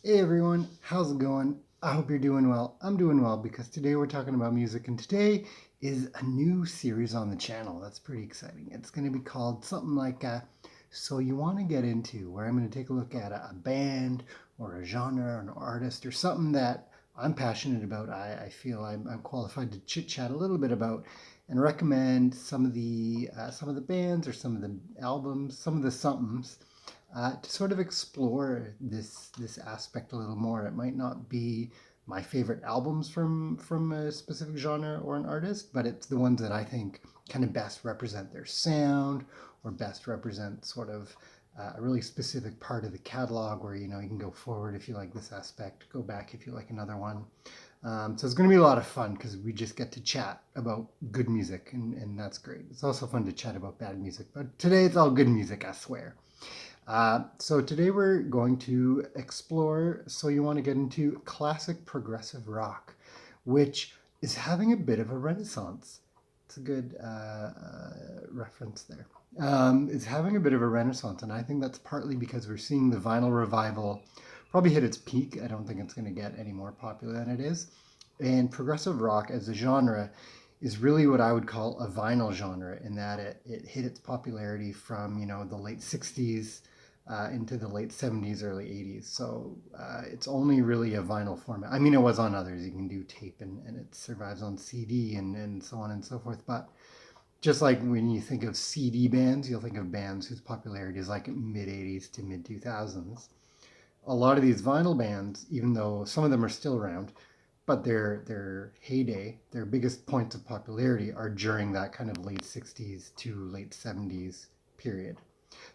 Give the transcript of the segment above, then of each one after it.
Hey everyone, how's it going? I hope you're doing well. I'm doing well because today we're talking about music, and today is a new series on the channel. That's pretty exciting. It's going to be called something like So You Want to Get Into, where I'm going to take a look at a band or a genre or an artist or something that I'm passionate about. I feel I'm qualified to chit chat a little bit about and recommend some of the bands or some of the albums, some of the somethings to sort of explore this aspect a little more. It might not be my favorite albums from a specific genre or an artist, but it's the ones that I think kind of best represent their sound or best represent sort of a really specific part of the catalog where you can go forward if you like this aspect, go back if you like another one. So it's going to be a lot of fun because we just get to chat about good music, and that's great. It's also fun to chat about bad music, but today it's all good music, I swear. So today we're going to explore, so you want to get into classic progressive rock, which is having a bit of a renaissance. It's a good reference there. It's having a bit of a renaissance, and I think that's partly because we're seeing the vinyl revival probably hit its peak. I don't think it's going to get any more popular than it is. And progressive rock as a genre is really what I would call a vinyl genre in that it hit its popularity from the late 60s into the late 70s, early 80s. So it's only really a vinyl format. I mean, it was on others. You can do tape and it survives on CD and so on and so forth. But just like when you think of CD bands, you'll think of bands whose popularity is like mid 80s to mid 2000s. A lot of these vinyl bands, even though some of them are still around, but their heyday, their biggest points of popularity are during that kind of late 60s to late 70s period.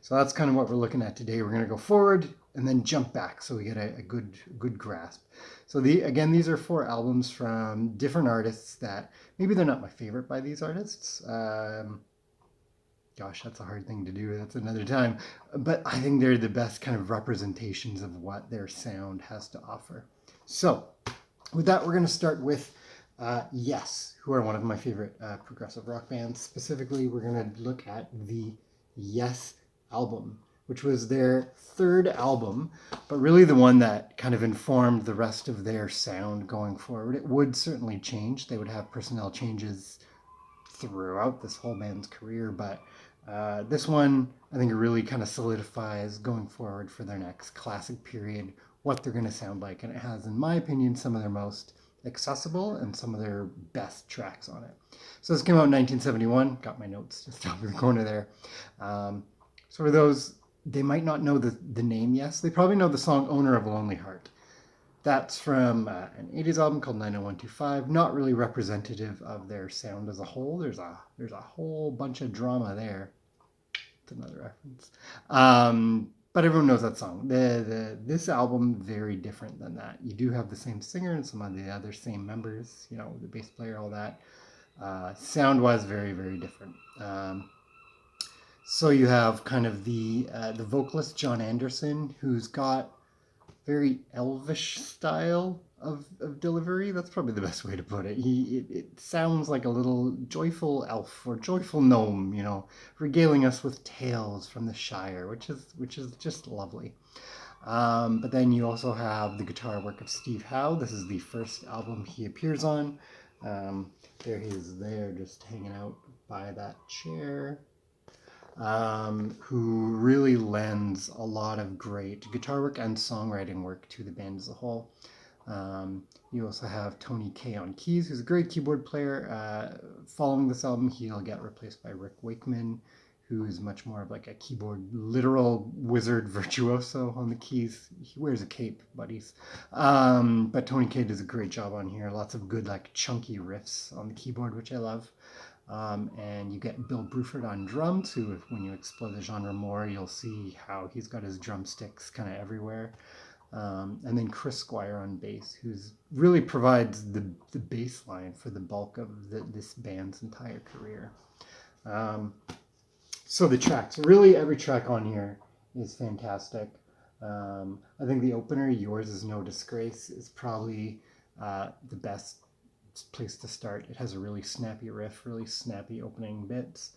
So that's kind of what we're looking at today. We're going to go forward and then jump back so we get a good grasp. So these are four albums from different artists that maybe they're not my favorite by these artists. Gosh, that's a hard thing to do. That's another time. But I think they're the best kind of representations of what their sound has to offer. So with that, we're going to start with Yes, who are one of my favorite progressive rock bands. Specifically, we're going to look at the Yes album, which was their third album, but really the one that kind of informed the rest of their sound going forward. It would certainly change. They would have personnel changes throughout this whole band's career, but this one I think really kind of solidifies going forward for their next classic period what they're going to sound like, and it has, in my opinion, some of their most accessible and some of their best tracks on it. So this came out in 1971. Got my notes just down in the corner there. So for those, they might not know the name. Yes, they probably know the song "Owner of a Lonely Heart." That's from an 80s album called 90125. Not really representative of their sound as a whole. There's a whole bunch of drama there. It's another reference. But everyone knows that song. This album very different than that. You do have the same singer and some of the other same members. The bass player, all that. Sound wise, very very different. So you have kind of the vocalist John Anderson, who's got very elvish style of delivery. That's probably the best way to put it. It sounds like a little joyful elf or joyful gnome, regaling us with tales from the Shire, which is just lovely. But then you also have the guitar work of Steve Howe. This is the first album he appears on. There he is there, just hanging out by that chair. Who really lends a lot of great guitar work and songwriting work to the band as a whole. You also have Tony Kaye on keys, who's a great keyboard player. Following this album, he'll get replaced by Rick Wakeman, who is much more of like a keyboard literal wizard virtuoso on the keys. He wears a cape, buddies. But Tony Kaye does a great job on here. Lots of good, like, chunky riffs on the keyboard, which I love. And you get Bill Bruford on drums, who, when you explore the genre more, you'll see how he's got his drumsticks kind of everywhere. And then Chris Squire on bass, who's really provides the bass line for the bulk of this band's entire career. So the tracks, really every track on here is fantastic. I think the opener, Yours Is No Disgrace, is probably the best place to start. It has a really snappy riff, really snappy opening bits.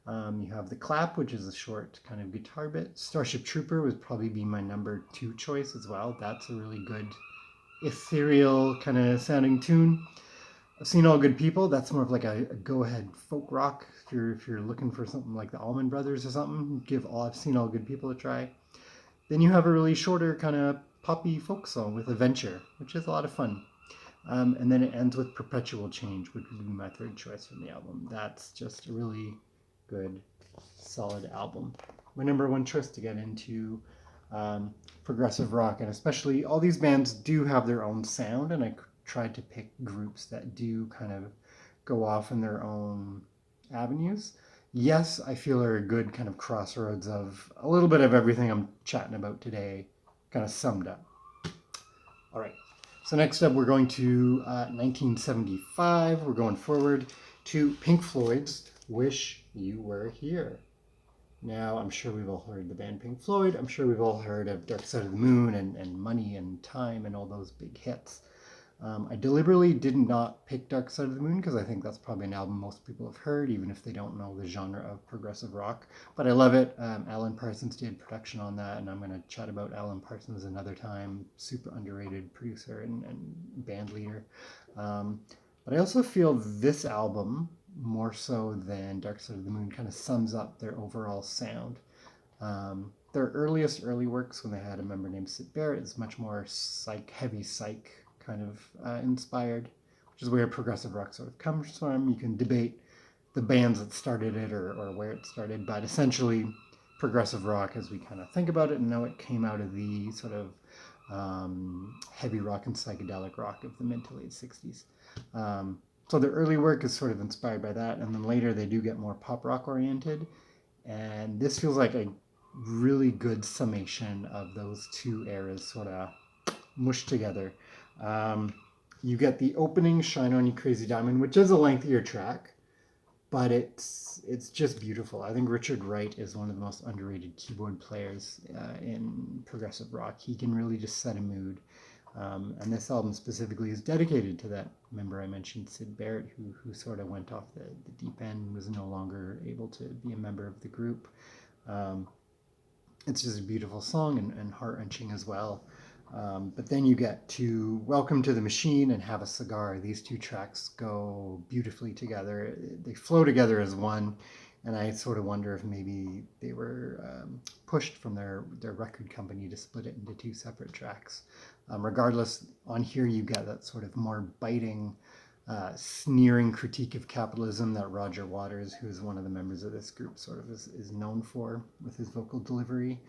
You have The Clap, which is a short kind of guitar bit. Starship Trooper would probably be my number 2 choice as well. That's a really good ethereal kind of sounding tune. I've Seen All Good People. That's more of like a go-ahead folk rock. If you're looking for something like the Allman Brothers or something, give all I've Seen All Good People a try. Then you have a really shorter kind of poppy folk song with Adventure, which is a lot of fun. And then it ends with Perpetual Change, which would be my third choice from the album. That's just a really good, solid album. My number 1 choice to get into progressive rock, and especially all these bands do have their own sound, and I tried to pick groups that do kind of go off in their own avenues. Yes, I feel are a good kind of crossroads of a little bit of everything I'm chatting about today, kind of summed up. All right. So next up, we're going to 1975. We're going forward to Pink Floyd's "Wish You Were Here." Now, I'm sure we've all heard the band Pink Floyd. I'm sure we've all heard of Dark Side of the Moon and Money and Time and all those big hits. I deliberately did not pick Dark Side of the Moon because I think that's probably an album most people have heard, even if they don't know the genre of progressive rock. But I love it. Alan Parsons did production on that, and I'm going to chat about Alan Parsons another time. Super underrated producer and band leader. But I also feel this album, more so than Dark Side of the Moon, kind of sums up their overall sound. Their early works, when they had a member named Syd Barrett, is much more heavy psych kind of inspired, which is where progressive rock sort of comes from. You can debate the bands that started it or where it started, but essentially progressive rock, as we kind of think about it and know it, came out of the sort of heavy rock and psychedelic rock of the mid to late 60s. So their early work is sort of inspired by that, and then later they do get more pop rock oriented, and this feels like a really good summation of those two eras sort of mushed together. You get the opening "Shine On You Crazy Diamond," which is a lengthier track, but it's just beautiful. I think Richard Wright is one of the most underrated keyboard players in progressive rock. He can really just set a mood. And this album specifically is dedicated to that member I mentioned, Syd Barrett, who sort of went off the deep end and was no longer able to be a member of the group. It's just a beautiful song and heart-wrenching as well. But then you get to "Welcome to the Machine" and "Have a Cigar." These two tracks go beautifully together. They flow together as one, and I sort of wonder if maybe they were pushed from their record company to split it into two separate tracks. Regardless, on here you get that sort of more biting, sneering critique of capitalism that Roger Waters, who is one of the members of this group, sort of is known for with his vocal delivery.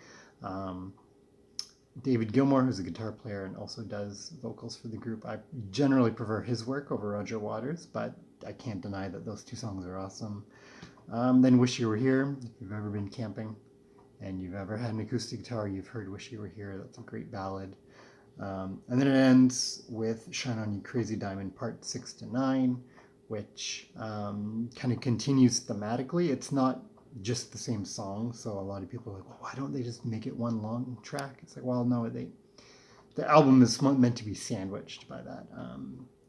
David Gilmour, who's a guitar player and also does vocals for the group, I generally prefer his work over Roger Waters, but I can't deny that those two songs are awesome. Then "Wish You Were Here." If you've ever been camping and you've ever had an acoustic guitar, you've heard "Wish You Were Here." That's a great ballad. And then it ends with "Shine On You Crazy Diamond" part 6 to 9, which kind of continues thematically. It's not just the same song, so a lot of people are like, well, why don't they just make it one long track? It's like, well, no, the album is meant to be sandwiched by that,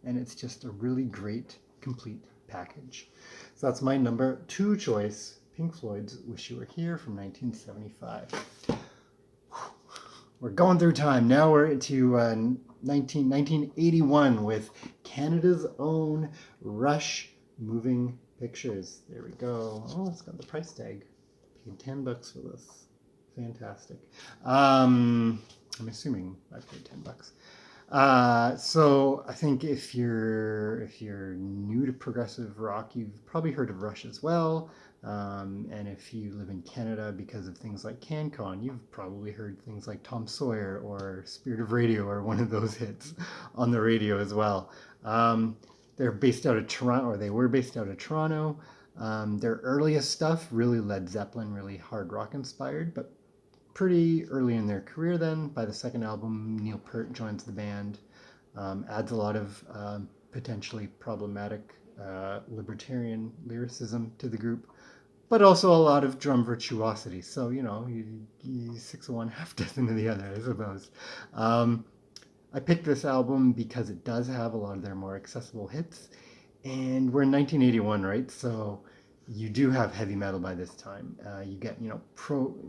and it's just a really great, complete package. So that's my number 2 choice, Pink Floyd's "Wish You Were Here" from 1975. We're going through time. Now we're to 1981 with Canada's own Rush Moving Pictures. There we go. Oh, it's got the price tag. Paid $10 for this. Fantastic. I'm assuming I paid $10. So I think if you're new to progressive rock, you've probably heard of Rush as well. And if you live in Canada because of things like CanCon, you've probably heard things like Tom Sawyer or Spirit of Radio or one of those hits on the radio as well. They're based out of Toronto, or they were based out of Toronto. Their earliest stuff, really Led Zeppelin, really hard rock inspired, but pretty early in their career then. By the second album, Neil Peart joins the band, adds a lot of potentially problematic libertarian lyricism to the group, but also a lot of drum virtuosity. So, you 6 of one, half dozen of the other, I suppose. I picked this album because it does have a lot of their more accessible hits, and we're in 1981, right? So you do have heavy metal by this time. You get,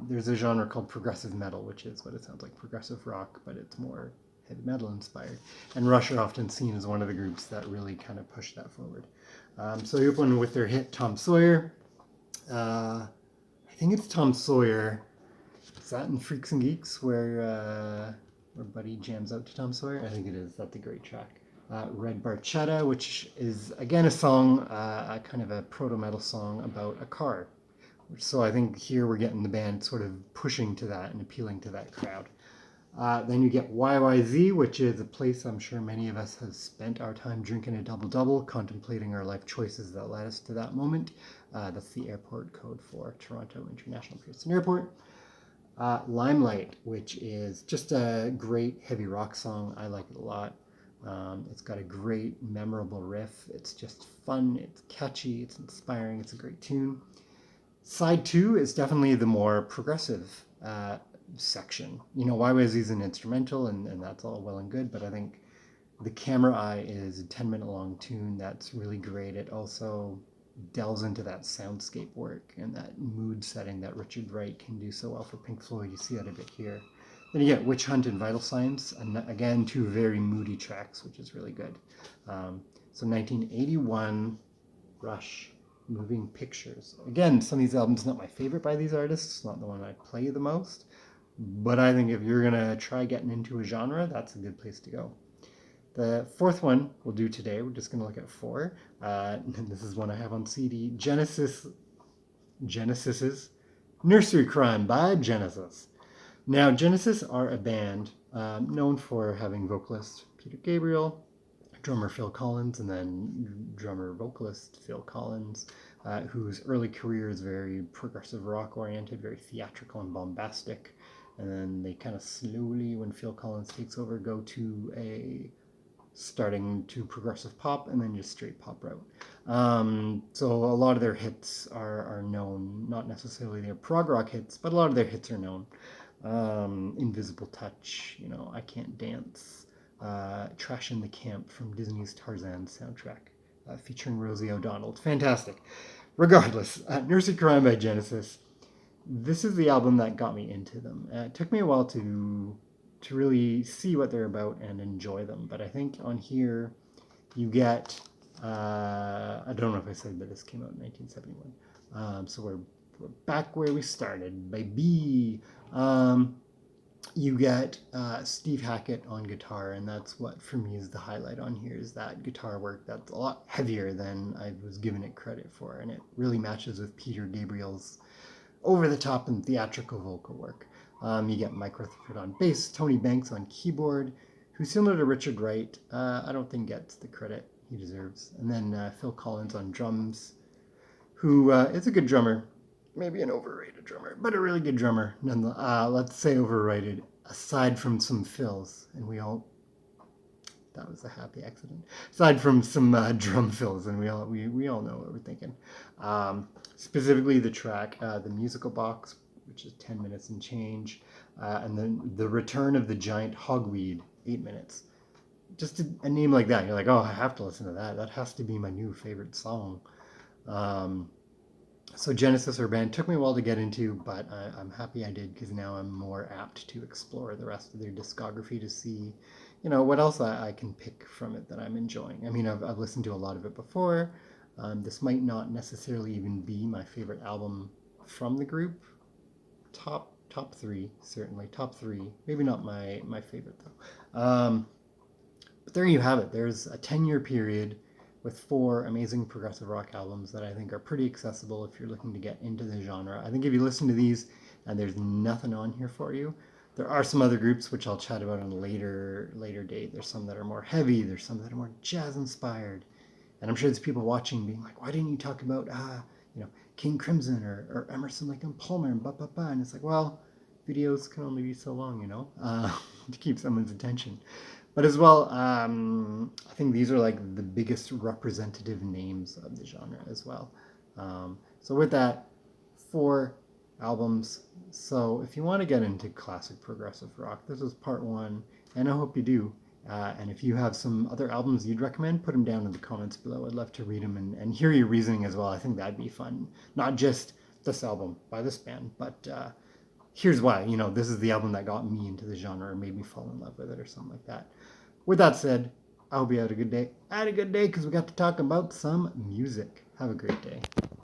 there's a genre called progressive metal, which is what it sounds like, progressive rock, but it's more heavy metal inspired. And Rush are often seen as one of the groups that really kind of push that forward. So you open with their hit Tom Sawyer. I think it's Tom Sawyer. Is that in Freaks and Geeks where Buddy jams out to Tom Sawyer? I think it is. That's a great track. Red Barchetta, which is again a song, kind of a proto-metal song about a car. So I think here we're getting the band sort of pushing to that and appealing to that crowd. Then you get YYZ, which is a place I'm sure many of us have spent our time drinking a double-double, contemplating our life choices that led us to that moment. That's the airport code for Toronto International Pearson Airport. Limelight, which is just a great heavy rock song. I like it a lot. It's got a great, memorable riff. It's just fun, it's catchy, it's inspiring, it's a great tune. Side 2 is definitely the more progressive section. YYZ is an instrumental, and that's all well and good, but I think The Camera Eye is a 10-minute long tune that's really great. It also delves into that soundscape work and that mood setting that Richard Wright can do so well for Pink Floyd. You see that a bit here. Then you get Witch Hunt and Vital Signs, and again, 2 very moody tracks, which is really good. So 1981, Rush, Moving Pictures. Again, some of these albums not my favorite by these artists, not the one I play the most, but I think if you're going to try getting into a genre, that's a good place to go. The fourth one we'll do today, we're just going to look at 4. This is one I have on CD, Genesis's Nursery Crime by Genesis. Now, Genesis are a band known for having vocalist Peter Gabriel, drummer Phil Collins, and then drummer-vocalist Phil Collins, whose early career is very progressive rock-oriented, very theatrical and bombastic. And then they kind of slowly, when Phil Collins takes over, go to starting to progressive pop and then just straight pop route. So a lot of their hits are known, not necessarily their prog rock hits, but a lot of their hits are known. Invisible Touch, I Can't Dance, Trash in the Camp from Disney's Tarzan soundtrack, featuring Rosie O'Donnell. It's fantastic. Regardless, Nursery Crime by Genesis. This is the album that got me into them. It took me a while to really see what they're about and enjoy them, but I think on here you get, I don't know if I said, but this came out in 1971. So we're back where we started, baby. You get Steve Hackett on guitar, and that's what for me is the highlight on here, is that guitar work that's a lot heavier than I was giving it credit for, and it really matches with Peter Gabriel's over-the-top and theatrical vocal work. You get Mike Rutherford on bass, Tony Banks on keyboard, who, similar to Richard Wright, I don't think gets the credit he deserves. And then Phil Collins on drums, who is a good drummer, maybe an overrated drummer, but a really good drummer. Let's say overrated, aside from some fills, and that was a happy accident. Aside from some drum fills, and we all know what we're thinking. Specifically, the track, The Musical Box, which is 10 minutes and change, and then The Return of the Giant Hogweed, 8 minutes. Just a name like that, you're like, oh, I have to listen to that. That has to be my new favorite song. So Genesis, our band, took me a while to get into, but I'm happy I did, because now I'm more apt to explore the rest of their discography to see, what else I can pick from it that I'm enjoying. I mean, I've listened to a lot of it before. This might not necessarily even be my favorite album from the group. Top 3, certainly. Top 3. Maybe not my favorite, though. But there you have it. There's a 10-year period with 4 amazing progressive rock albums that I think are pretty accessible if you're looking to get into the genre. I think if you listen to these and there's nothing on here for you, there are some other groups which I'll chat about on a later date. There's some that are more heavy. There's some that are more jazz-inspired. And I'm sure there's people watching being like, why didn't you talk about, King Crimson or Emerson, Lake and Palmer and blah, blah, blah. And it's like, well, videos can only be so long, to keep someone's attention. But as well, I think these are like the biggest representative names of the genre as well. So with that, 4 albums. So if you want to get into classic progressive rock, this is part 1, and I hope you do. And if you have some other albums you'd recommend, put them down in the comments below. I'd love to read them and hear your reasoning as well. I think that'd be fun. Not just this album by this band, but here's why. This is the album that got me into the genre or made me fall in love with it or something like that. With that said, I hope you had a good day. I had a good day because we got to talk about some music. Have a great day.